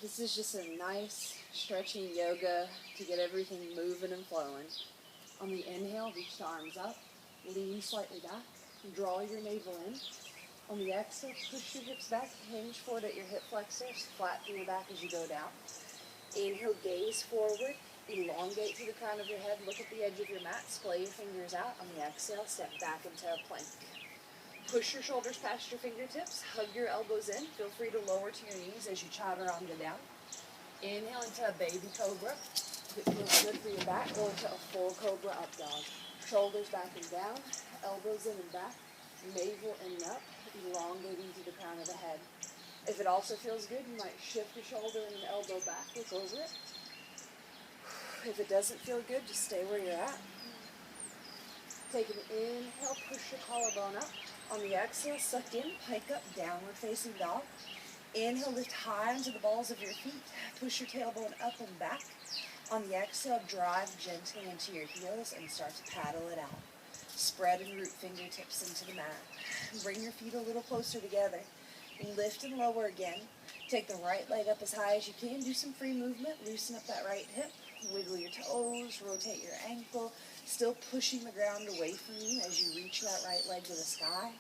This is just a nice stretching yoga to get everything moving and flowing. On the inhale, reach the arms up, lean slightly back, draw your navel in. On the exhale, push your hips back, hinge forward at your hip flexors, flatten your back as you go down. Inhale, gaze forward, elongate through the crown of your head, look at the edge of your mat, splay your fingers out. On the exhale, step back into a plank. Push your shoulders past your fingertips, hug your elbows in. Feel free to lower to your knees as you chaturanga down. Inhale into a baby cobra. If it feels good for your back, go into a full cobra up dog. Shoulders back and down, elbows in and back, navel in and up, elongating through the crown of the head. If it also feels good, you might shift your shoulder and an elbow back, look over it. If it doesn't feel good, just stay where you're at. Take an inhale, push your collarbone up. On the exhale, suck in, pike up, downward facing dog. Inhale, lift high into the balls of your feet. Push your tailbone up and back. On the exhale, drive gently into your heels and start to paddle it out. Spread and root fingertips into the mat. Bring your feet a little closer together. Lift and lower again. Take the right leg up as high as you can. Do some free movement. Loosen up that right hip. Wiggle your toes. Rotate your ankle. Still pushing the ground away from you as you reach that right leg to the sky.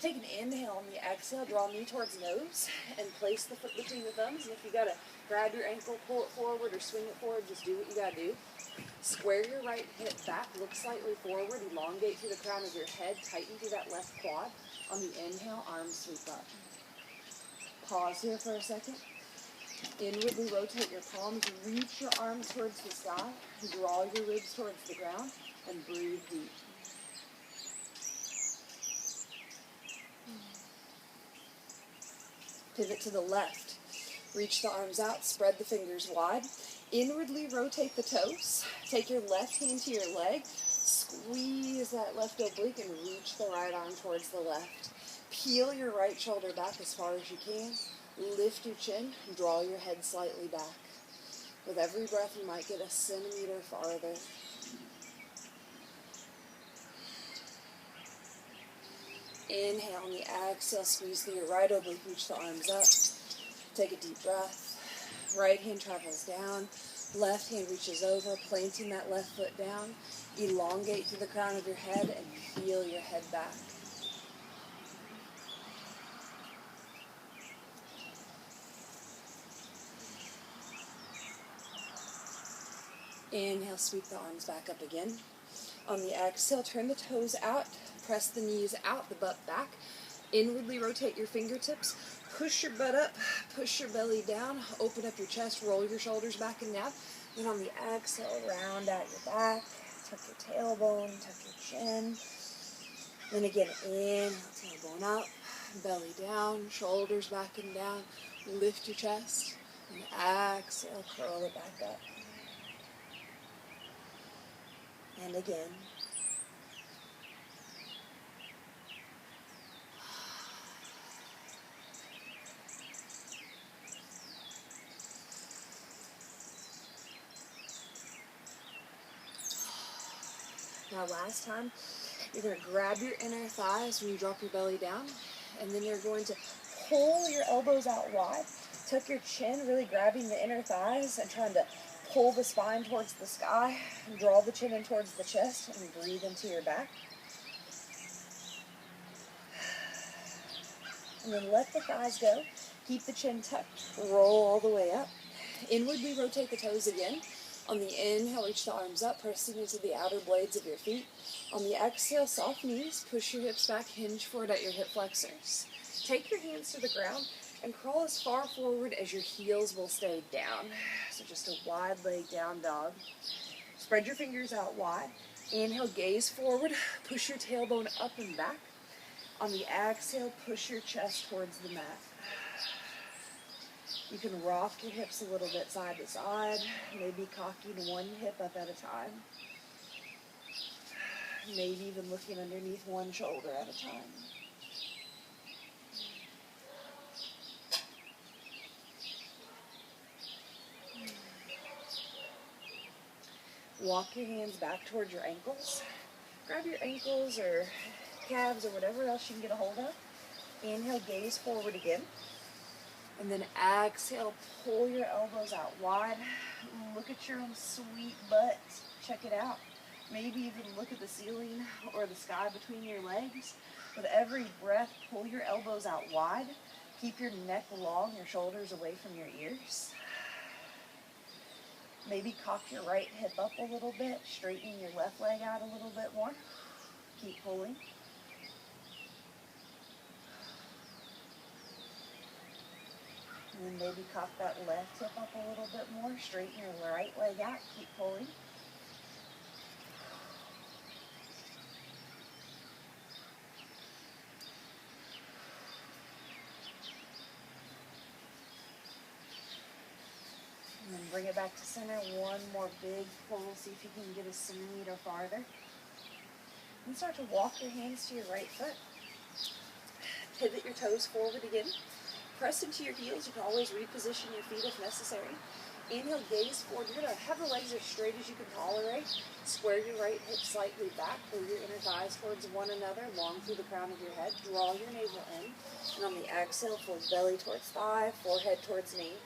Take an inhale on the exhale. Draw knee towards nose and place the foot between the thumbs. And if you got to grab your ankle, pull it forward, or swing it forward, just do what you got to do. Square your right hip back. Look slightly forward. Elongate through the crown of your head. Tighten through that left quad. On the inhale, arms sweep up. Pause here for a second. Inwardly rotate your palms. Reach your arms towards the sky. Draw your ribs towards the ground. And breathe deep. Pivot to the left. Reach the arms out. Spread the fingers wide. Inwardly rotate the toes. Take your left hand to your leg. Squeeze that left oblique and reach the right arm towards the left. Peel your right shoulder back as far as you can. Lift your chin. Draw your head slightly back. With every breath, you might get a centimeter farther. Inhale on the exhale, squeeze through your right oblique, reach the arms up. Take a deep breath. Right hand travels down. Left hand reaches over, planting that left foot down. Elongate through the crown of your head and peel your head back. Inhale, sweep the arms back up again. On the exhale, turn the toes out, press the knees out, the butt back. Inwardly rotate your fingertips, push your butt up, push your belly down, open up your chest, roll your shoulders back and down. Then on the exhale, round out your back, tuck your tailbone, tuck your chin. Then again, inhale, tailbone up, belly down, shoulders back and down. Lift your chest, and exhale, curl it back up. And again. Now last time, you're going to grab your inner thighs when you drop your belly down, and then you're going to pull your elbows out wide, tuck your chin, really grabbing the inner thighs and trying to pull the spine towards the sky, and draw the chin in towards the chest, and breathe into your back. And then let the thighs go. Keep the chin tucked. Roll all the way up. Inwardly rotate the toes again. On the inhale, reach the arms up, pressing into the outer blades of your feet. On the exhale, soft knees. Push your hips back, hinge forward at your hip flexors. Take your hands to the ground and crawl as far forward as your heels will stay down. So just a wide leg down dog. Spread your fingers out wide. Inhale, gaze forward. Push your tailbone up and back. On the exhale, push your chest towards the mat. You can rock your hips a little bit side to side, maybe cocking one hip up at a time. Maybe even looking underneath one shoulder at a time. Walk your hands back towards your ankles. Grab your ankles or calves or whatever else you can get a hold of. Inhale, gaze forward again. And then exhale, pull your elbows out wide. Look at your own sweet butt. Check it out. Maybe even look at the ceiling or the sky between your legs. With every breath, pull your elbows out wide. Keep your neck long, your shoulders away from your ears. Maybe cock your right hip up a little bit, straighten your left leg out a little bit more. Keep pulling. And then maybe cock that left hip up a little bit more, straighten your right leg out, keep pulling. And then bring it back to center. One more big pull. See if you can get a centimeter farther. And start to walk your hands to your right foot. Pivot your toes forward again. Press into your heels. You can always reposition your feet if necessary. Inhale, gaze forward. You're going to have the legs as straight as you can tolerate. Square your right hip slightly back. Pull your inner thighs towards one another, long through the crown of your head. Draw your navel in. And on the exhale, fold belly towards thigh, forehead towards knee.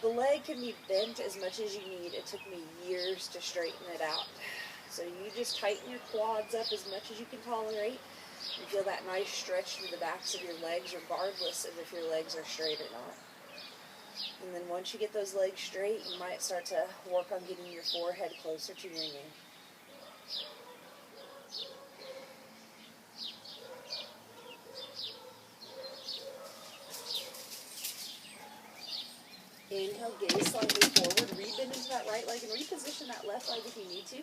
The leg can be bent as much as you need. It took me years to straighten it out. So you just tighten your quads up as much as you can tolerate. You feel that nice stretch through the backs of your legs, regardless of if your legs are straight or not. And then once you get those legs straight, you might start to work on getting your forehead closer to your knee. Inhale, gaze slightly forward, rebend into that right leg and reposition that left leg if you need to.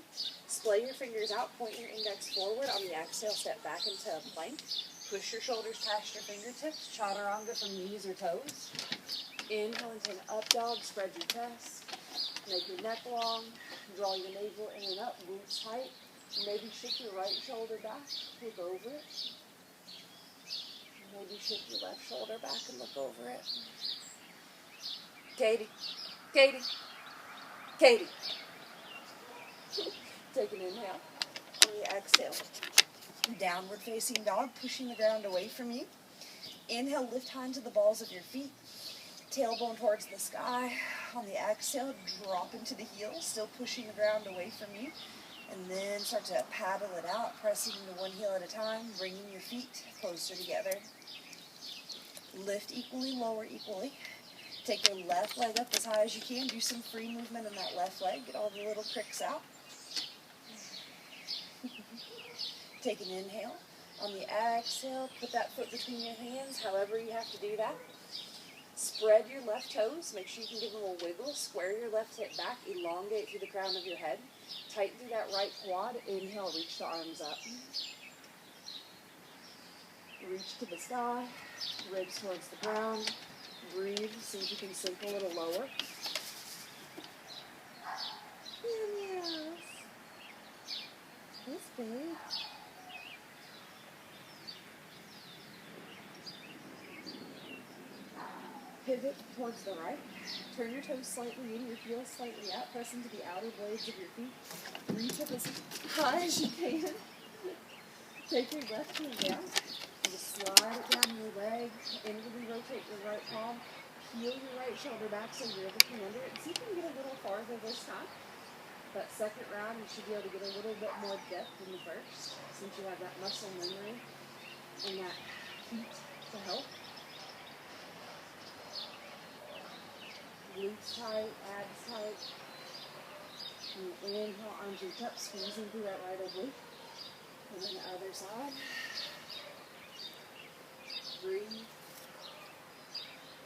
Splay your fingers out, point your index forward. On the exhale, step back into a plank. Push your shoulders past your fingertips, chaturanga from knees or toes. Inhale into an up dog, spread your chest. Make your neck long, draw your navel in and up, glutes tight. Maybe shift your right shoulder back, look over it. Maybe shift your left shoulder back and look over it. Katie, Katie, Katie. Take an inhale. On the exhale, downward facing dog, pushing the ground away from you. Inhale, lift high into the balls of your feet. Tailbone towards the sky. On the exhale, drop into the heels, still pushing the ground away from you. And then start to paddle it out, pressing into one heel at a time, bringing your feet closer together. Lift equally, lower equally. Take your left leg up as high as you can. Do some free movement in that left leg. Get all the little cricks out. Take an inhale. On the exhale, put that foot between your hands, however you have to do that. Spread your left toes. Make sure you can give them a wiggle. Square your left hip back. Elongate through the crown of your head. Tighten through that right quad. Inhale, reach the arms up. Reach to the sky. Ribs towards the ground. Breathe. See if you can sink a little lower. Yes. Yes, babe. Pivot towards the right. Turn your toes slightly in, your heels slightly out. Press into the outer blades of your feet. Reach up as high as you can. Take your left knee down. And just slide it down your leg. Inwardly rotate your right palm. Peel your right shoulder back so you're looking under it. See if you can get a little farther this time. That second round, you should be able to get a little bit more depth than the first, since you have that muscle memory and that heat to help. Glutes tight, abs tight. And inhale, arms reach up, squeezing through that right oblique. And then the other side. Breathe.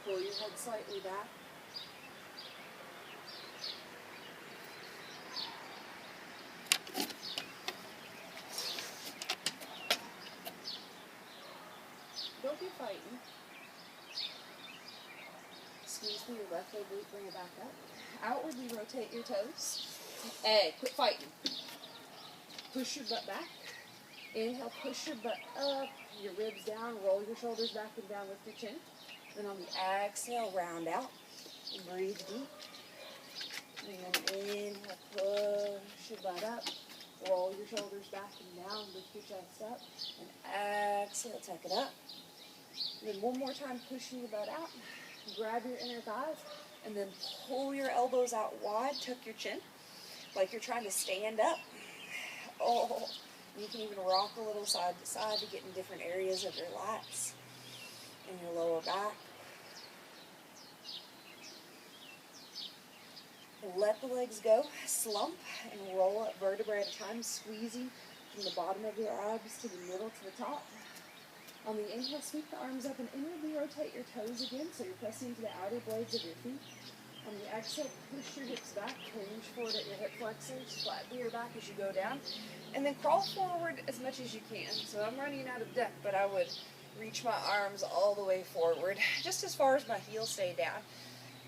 Pull your head slightly back. Don't be fighting. Squeeze through your left oblique, bring it back up. Outwardly rotate your toes. Hey, quit fighting. Push your butt back. Inhale, push your butt up, your ribs down, roll your shoulders back and down, lift your chin. Then on the exhale, round out. Breathe deep. And then inhale, push your butt up. Roll your shoulders back and down, lift your chest up. And exhale, tuck it up. And then one more time, pushing your butt out. grab your inner thighs, and then pull your elbows out wide, tuck your chin, like you're trying to stand up. Oh, you can even rock a little side to side to get in different areas of your lats and your lower back. Let the legs go, slump, and roll up vertebra at a time, squeezing from the bottom of your abs to the middle to the top. On the inhale, sweep the arms up and inwardly rotate your toes again, so you're pressing into the outer blades of your feet. On the exhale, push your hips back, hinge forward at your hip flexors, flatten your back as you go down, and then crawl forward as much as you can. So I'm running out of depth, but I would reach my arms all the way forward, just as far as my heels stay down.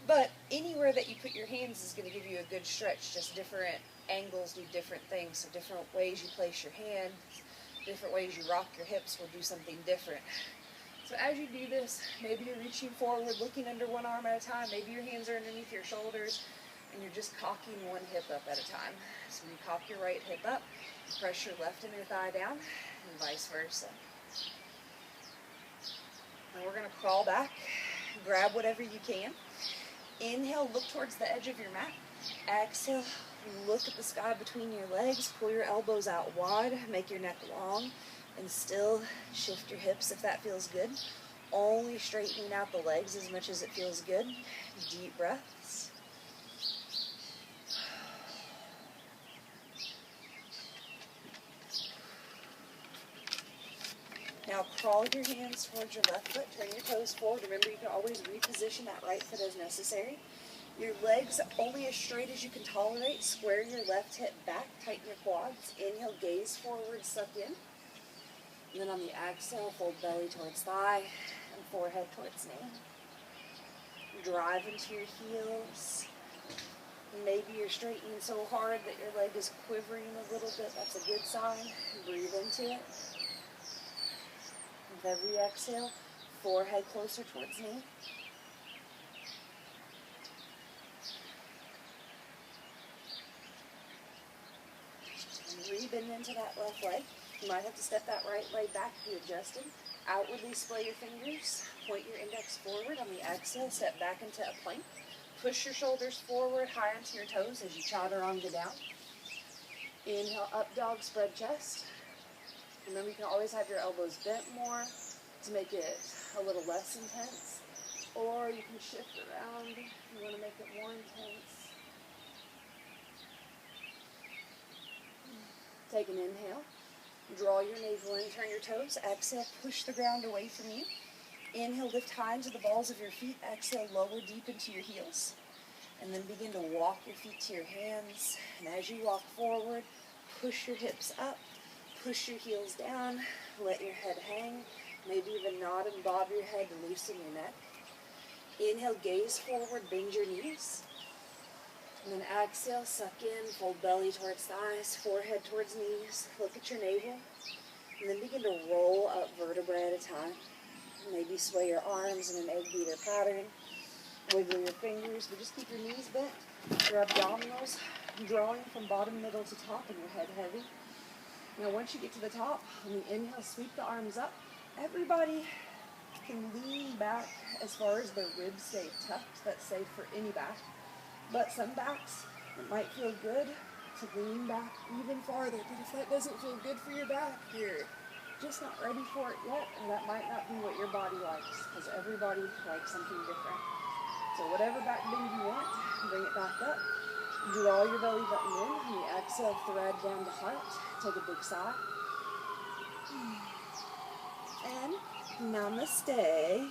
But anywhere that you put your hands is going to give you a good stretch. Just different angles do different things. So different ways you place your hands, different ways you rock your hips will do something different. So as you do this, maybe you're reaching forward, looking under one arm at a time. Maybe your hands are underneath your shoulders, and you're just cocking one hip up at a time. So you cock your right hip up, press your left inner thigh down, and vice versa. Now we're going to crawl back, grab whatever you can. Inhale, look towards the edge of your mat. Exhale, look at the sky between your legs. Pull your elbows out wide, make your neck long, and still shift your hips if that feels good. Only straightening out the legs as much as it feels good. Deep breaths. Now crawl your hands towards your left foot, turn your toes forward. Remember, you can always reposition that right foot as necessary. Your legs only as straight as you can tolerate. Square your left hip back, tighten your quads. Inhale, gaze forward, suck in. And then on the exhale, fold belly towards thigh and forehead towards knee. Drive into your heels. Maybe you're straightening so hard that your leg is quivering a little bit. That's a good sign. Breathe into it. With every exhale, forehead closer towards knee. And rebend into that left leg. You might have to step that right leg back to be adjusted. Outwardly splay your fingers. Point your index forward. On the exhale, step back into a plank. Push your shoulders forward, high onto your toes as you chaturanga down. Inhale, up dog, spread chest. Remember, you can always have your elbows bent more to make it a little less intense. Or you can shift around if you want to make it more intense. Take an inhale. Draw your navel in, turn your toes. Exhale, push the ground away from you. Inhale, lift high into the balls of your feet. Exhale, lower deep into your heels. And then begin to walk your feet to your hands. And as you walk forward, push your hips up. Push your heels down. Let your head hang. Maybe even nod and bob your head to loosen your neck. Inhale, gaze forward, bend your knees. And then exhale, suck in, fold belly towards thighs, forehead towards knees. Look at your navel. And then begin to roll up vertebra at a time. Maybe sway your arms in an egg beater pattern. Wiggle your fingers, but just keep your knees bent. Your abdominals drawing from bottom, middle to top, and your head heavy. Now once you get to the top, on the inhale, sweep the arms up. Everybody can lean back as far as their ribs stay tucked. That's safe for any back. But some backs, it might feel good to lean back even farther. But if that doesn't feel good for your back, you're just not ready for it yet, and that might not be what your body likes, because everybody likes something different. So whatever back bend you want, bring it back up. Draw your belly button in. On the exhale, thread down to heart. Take a big sigh. And namaste.